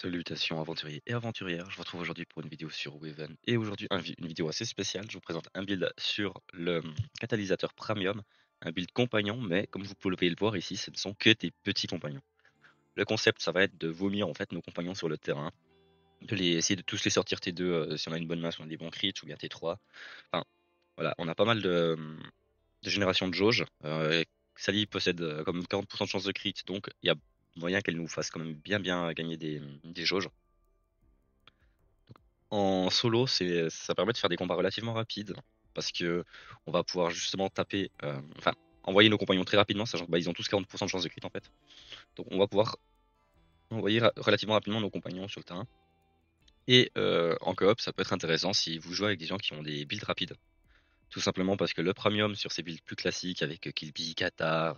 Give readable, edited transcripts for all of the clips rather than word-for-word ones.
Salutations aventuriers et aventurières, je vous retrouve aujourd'hui pour une vidéo sur Weaven et aujourd'hui une vidéo assez spéciale. Je vous présente un build sur le catalyseur Premium, un build compagnon, mais comme vous pouvez le voir ici, ce ne sont que des petits compagnons. Le concept, ça va être de vomir en fait nos compagnons sur le terrain, de les essayer de tous les sortir T2 si on a une bonne main, si on a des bons crits ou bien T3. Enfin voilà, on a pas mal de génération de jauge. Sally possède comme 40% de chance de crit, donc il y a moyen qu'elle nous fasse quand même bien gagner des jauges. En solo, ça permet de faire des combats relativement rapides parce que on va pouvoir justement taper, enfin envoyer nos compagnons très rapidement, sachant que ils ont tous 40% de chance de crit en fait. Donc on va pouvoir envoyer relativement rapidement nos compagnons sur le terrain. Et en coop, ça peut être intéressant si vous jouez avec des gens qui ont des builds rapides. Tout simplement parce que le premium sur ces builds plus classiques avec Kilby, Qatar,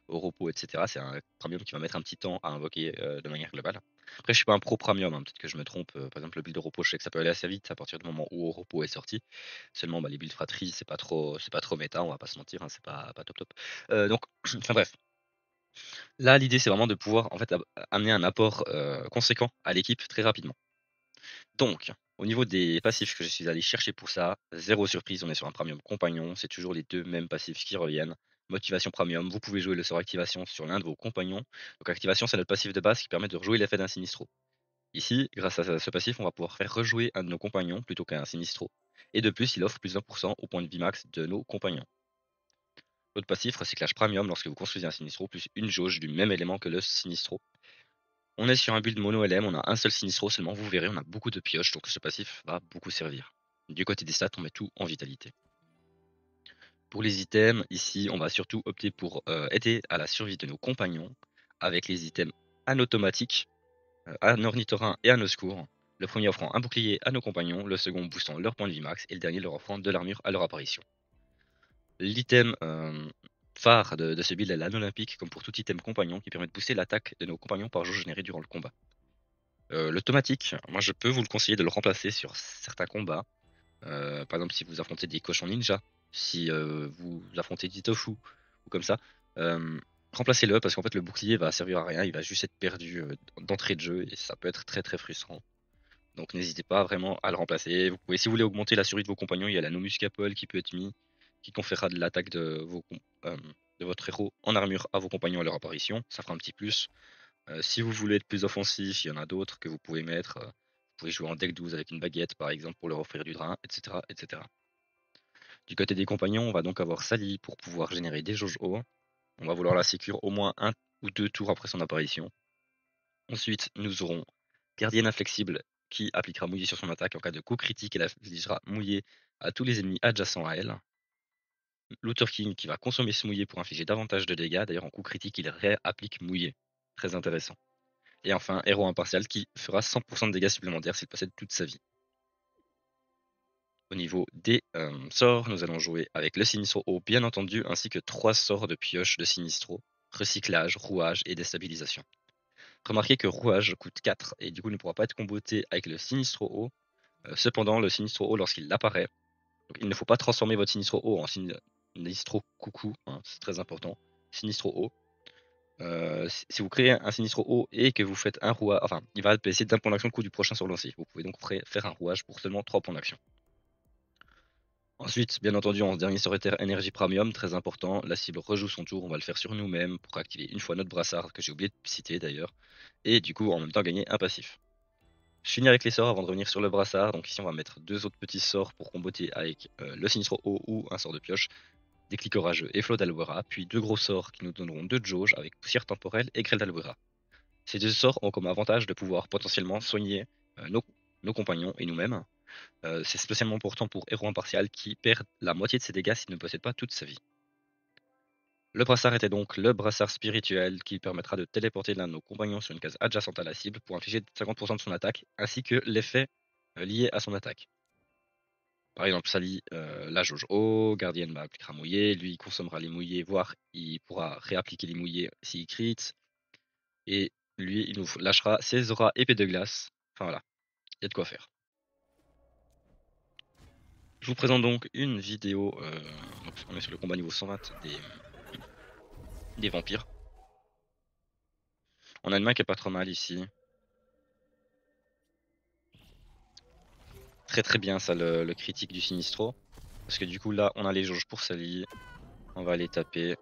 Oropo, etc., c'est un premium qui va mettre un petit temps à invoquer de manière globale. Après, je suis pas un pro premium, hein, peut-être que je me trompe. Par exemple, le build Oropo, je sais que ça peut aller assez vite à partir du moment où Oropo est sorti. Seulement, les builds fratries, c'est pas trop méta, on va pas se mentir, hein, c'est pas top top. Donc, enfin bref. Là, l'idée, c'est vraiment de pouvoir en fait amener un apport conséquent à l'équipe très rapidement. Donc, au niveau des passifs que je suis allé chercher pour ça, zéro surprise, on est sur un premium compagnon, c'est toujours les deux mêmes passifs qui reviennent. Motivation premium, vous pouvez jouer le sort activation sur l'un de vos compagnons. Donc activation, c'est notre passif de base qui permet de rejouer l'effet d'un sinistro. Ici, grâce à ce passif, on va pouvoir faire rejouer un de nos compagnons plutôt qu'un sinistro. Et de plus, il offre plus 20% au point de vie max de nos compagnons. L'autre passif, recyclage premium lorsque vous construisez un sinistro plus une jauge du même élément que le sinistro. On est sur un build mono LM, on a un seul sinistro seulement, vous verrez, on a beaucoup de pioches, donc ce passif va beaucoup servir. Du côté des stats, on met tout en vitalité. Pour les items, ici, on va surtout opter pour aider à la survie de nos compagnons avec les items anautomatiques, un ornithorin et un secours. Le premier offrant un bouclier à nos compagnons, le second boostant leur point de vie max et le dernier leur offrant de l'armure à leur apparition. L'item phare de ce build est l'anneau olympique, comme pour tout item compagnon, qui permet de booster l'attaque de nos compagnons par jauge générée durant le combat. L'automatique, moi je peux vous le conseiller de le remplacer sur certains combats. Par exemple, si vous affrontez des cochons ninja, si vous affrontez des tofu ou comme ça, remplacez-le parce qu'en fait le bouclier va servir à rien, il va juste être perdu d'entrée de jeu et ça peut être très frustrant. Donc n'hésitez pas vraiment à le remplacer. Vous pouvez, si vous voulez augmenter la survie de vos compagnons, il y a la Nomus Capole qui peut être mis, qui conférera de l'attaque de votre héros en armure à vos compagnons à leur apparition. Ça fera un petit plus. Si vous voulez être plus offensif, il y en a d'autres que vous pouvez mettre. Vous pouvez jouer en deck 12 avec une baguette par exemple pour leur offrir du drain, etc., etc. Du côté des compagnons, on va donc avoir Sally pour pouvoir générer des jauges hauts. On va vouloir la sécure au moins un ou deux tours après son apparition. Ensuite, nous aurons Gardienne inflexible qui appliquera mouillé sur son attaque. En cas de coup critique, elle infligera mouillé à tous les ennemis adjacents à elle. Luther King qui va consommer ce mouillé pour infliger davantage de dégâts. D'ailleurs, en coup critique, il réapplique mouillé. Très intéressant. Et enfin, héros impartial qui fera 100% de dégâts supplémentaires s'il possède toute sa vie. Au niveau des sorts, nous allons jouer avec le Sinistro haut, bien entendu, ainsi que 3 sorts de pioche de Sinistro, recyclage, rouage et déstabilisation. Remarquez que rouage coûte 4 et du coup ne pourra pas être comboté avec le Sinistro haut. Cependant, le Sinistro haut, lorsqu'il apparaît, donc il ne faut pas transformer votre Sinistro haut en Sinistro coucou, hein, c'est très important. Sinistro haut. Si vous créez un Sinistro haut et que vous faites un rouage, enfin, il va baisser d'un point d'action le coût du prochain sur lancé. Vous pouvez donc faire un rouage pour seulement 3 points d'action. Ensuite, bien entendu, en dernier solitaire énergie premium, très important, la cible rejoue son tour, on va le faire sur nous-mêmes pour activer une fois notre brassard, que j'ai oublié de citer d'ailleurs, et du coup en même temps gagner un passif. Je finis avec les sorts avant de revenir sur le brassard, donc ici on va mettre deux autres petits sorts pour comboter avec le Sinistro haut ou un sort de pioche, déclic orageux et flot d'Alwera, puis deux gros sorts qui nous donneront deux jauge avec poussière temporelle et grêle d'Alwera. Ces deux sorts ont comme avantage de pouvoir potentiellement soigner nos compagnons et nous-mêmes. C'est spécialement important pour héros impartial qui perd la moitié de ses dégâts s'il ne possède pas toute sa vie. Le brassard était donc le brassard spirituel qui permettra de téléporter l'un de nos compagnons sur une case adjacente à la cible pour infliger 50% de son attaque, ainsi que l'effet lié à son attaque. Par exemple, Sally, la jauge haut, Gardienne appliquera mouillé, lui consommera les mouillés, voire il pourra réappliquer les mouillés s'il crit, et lui il nous lâchera ses auras épée de glace. Enfin voilà, il y a de quoi faire. Je vous présente donc une vidéo, donc on est sur le combat niveau 120 des vampires. On a une main qui est pas trop mal ici. très bien ça le critique du Sinistro. Parce que du coup là on a les jauges pour Sally. On va aller taper.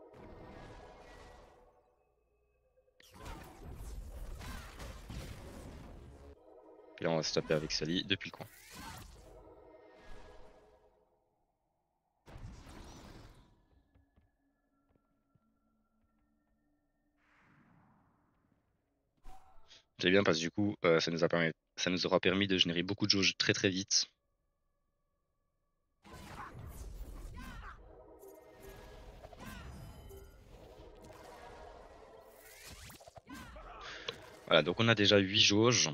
Et là on va se taper avec Sally depuis le coin. C'est bien parce que du coup ça nous aura permis de générer beaucoup de jauges très vite. Voilà, donc on a déjà 8 jauges.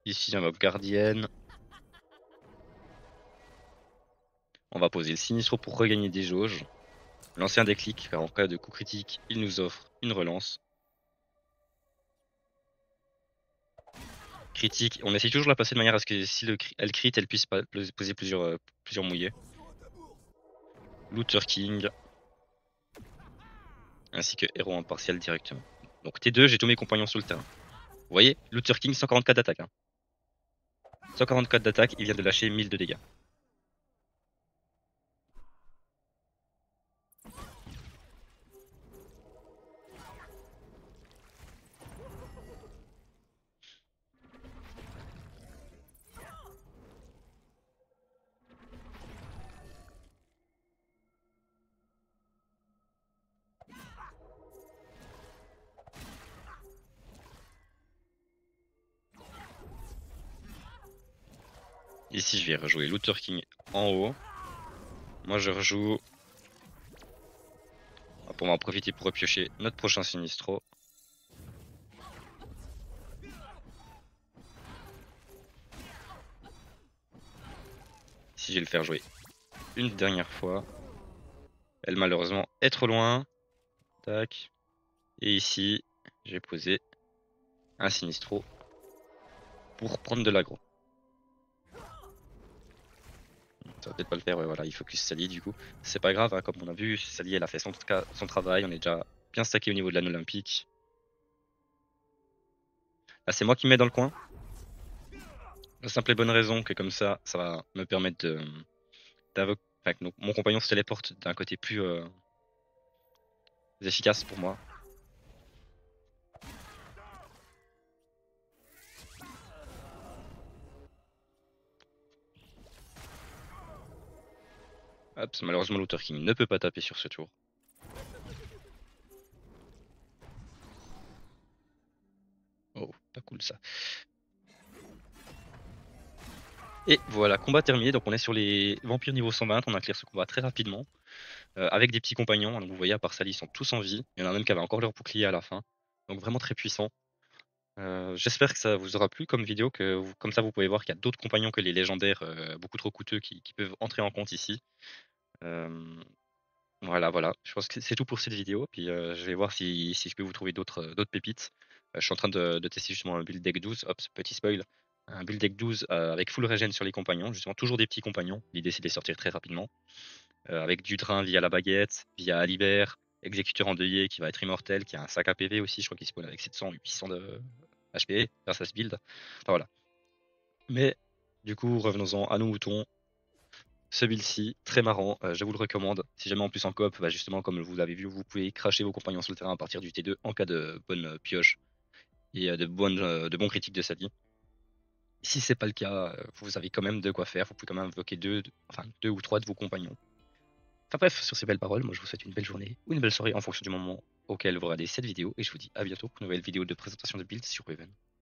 Ici un mob gardienne. On va poser le Sinistro pour regagner des jauges. Lancer un déclic, car en cas de coup critique, il nous offre une relance. Critique, on essaye toujours de la passer de manière à ce que si elle crit, elle puisse poser plusieurs mouillés. Looter King. Ainsi que héros impartial directement. Donc T2, j'ai tous mes compagnons sur le terrain. Vous voyez, Looter King, 144 d'attaque. 144 d'attaque, il vient de lâcher 1000 de dégâts. Ici, je vais rejouer Looter King en haut. Moi, je rejoue. On va en profiter pour repiocher notre prochain Sinistro. Ici, je vais le faire jouer une dernière fois. Elle, malheureusement, est trop loin. Tac. Et ici, je vais poser un Sinistro pour prendre de l'aggro. Ça va peut-être pas le faire, ouais, voilà, il focus Sally du coup. C'est pas grave, hein, comme on a vu, Sally elle a fait son travail, on est déjà bien stacké au niveau de l'anneau olympique. Là c'est moi qui me mets dans le coin. La simple et bonne raison que comme ça va me permettre d'invoquer. Enfin, que mon compagnon se téléporte d'un côté plus efficace pour moi. Hop, malheureusement Looter King ne peut pas taper sur ce tour. Oh, pas cool ça. Et voilà, combat terminé. Donc on est sur les vampires niveau 120. On a clear ce combat très rapidement. Avec des petits compagnons. Donc vous voyez, à part ça, ils sont tous en vie. Il y en a même qui avaient encore leur bouclier à la fin. Donc vraiment très puissant. J'espère que ça vous aura plu comme vidéo. Comme ça, vous pouvez voir qu'il y a d'autres compagnons que les légendaires beaucoup trop coûteux qui peuvent entrer en compte ici. Voilà. Je pense que c'est tout pour cette vidéo. Puis je vais voir si je peux vous trouver d'autres pépites. Je suis en train de tester justement un build deck 12. Hop, petit spoil. Un build deck 12 avec full regen sur les compagnons. Justement, toujours des petits compagnons. L'idée, c'est de les sortir très rapidement. Avec du drain via la baguette, via Alibert, exécuteur endeuillé qui va être immortel, qui a un sac à PV aussi. Je crois qu'il spawn avec 700, 800 de HP grâce à ce build. Enfin voilà. Mais du coup, revenons-en à nos moutons. Ce build-ci, très marrant, je vous le recommande. Si jamais en plus en coop, bah justement, comme vous l'avez vu, vous pouvez cracher vos compagnons sur le terrain à partir du T2 en cas de bonne pioche et de bons critiques de sa vie. Si c'est pas le cas, vous avez quand même de quoi faire. Vous pouvez quand même invoquer deux ou trois de vos compagnons. Enfin bref, sur ces belles paroles, moi je vous souhaite une belle journée ou une belle soirée en fonction du moment auquel vous regardez cette vidéo. Et je vous dis à bientôt pour une nouvelle vidéo de présentation de build sur Raven.